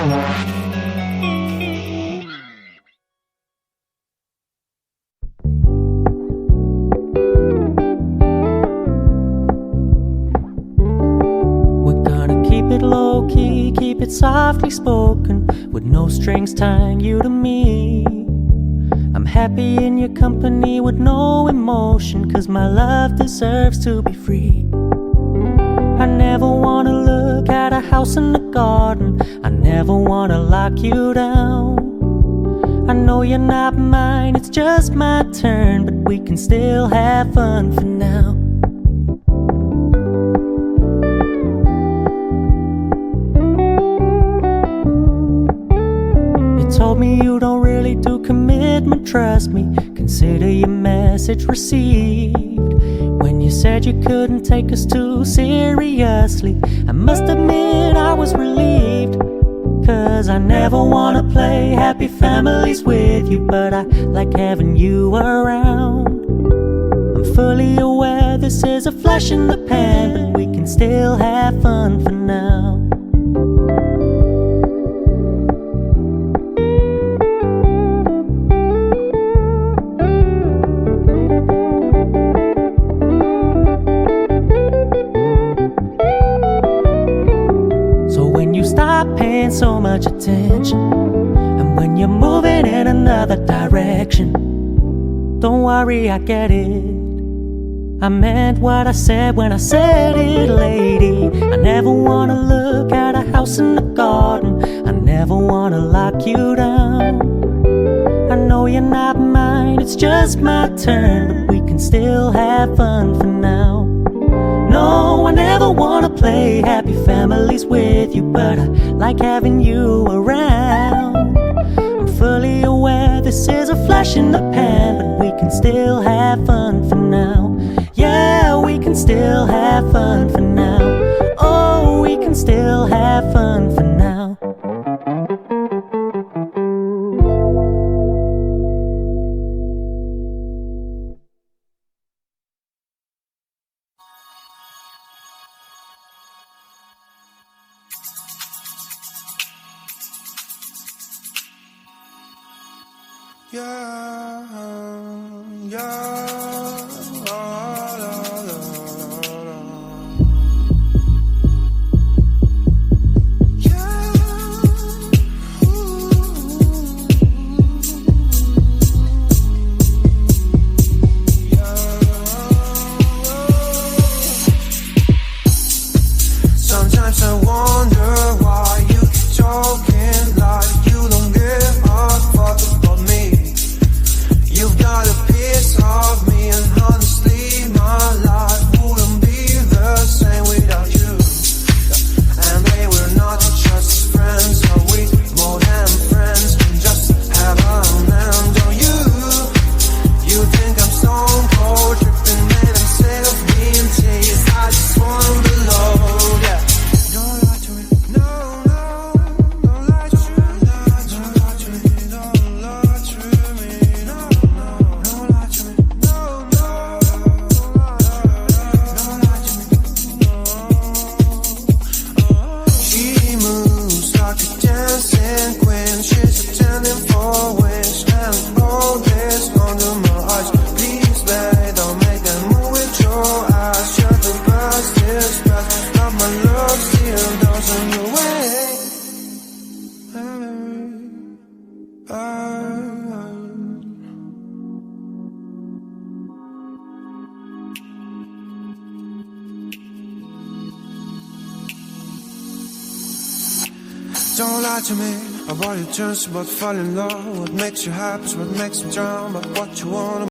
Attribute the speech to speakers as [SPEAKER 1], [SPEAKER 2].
[SPEAKER 1] We're gonna keep it low-key, keep it softly spoken, with no strings tying you to me. I'm happy in your company with no emotion, 'cause my love deserves to be free. I never wanna look at a house in the garden, I never wanna lock you down. I know you're not mine, it's just my turn, but we can still have fun for now. You told me you don't really do commitment, trust me, consider your message received. When you said you couldn't take us too seriously, I must admit I was relieved. 'Cause I never wanna play happy families with you, but I like having you around. I'm fully aware this is a flash in the pan, but we can still have fun for now. Stop paying so much attention, and when you're moving in another direction, don't worry, I get it. I meant what I said when I said it, lady. I never wanna look at a house in the garden, I never wanna lock you down. I know you're not mine, it's just my turn, but we can still have fun for now. No, I never wanna play happy families with you, but I like having you around. I'm fully aware this is a flash in the pan, but we can still have fun for now. Yeah, we can still have fun for now. Oh, we can still have fun for now.
[SPEAKER 2] Yeah, yeah, la, la, la, la. Yeah, sometimes I wonder why you keep talking like you don't give a fuck about me. You've got a piece of me, and honestly, my life wouldn't be the same without you. And they were not just friends, are we more than friends? We just have a hand on you. You think I'm stone cold, tripping, and I'm sick of being teased. I just wanna be low, yeah. Don't lie to me, no, no, don't lie to me, don't lie to me, don't lie to me, no. She moves like a dancing queen. She's attending for wings, and all this under my eyes. Please, babe, don't make that move with your eyes. Shut the past is past, but my love still doesn't go away. Don't lie to me about your turns, about falling in love. What makes you happy, what makes me drown, but what you want.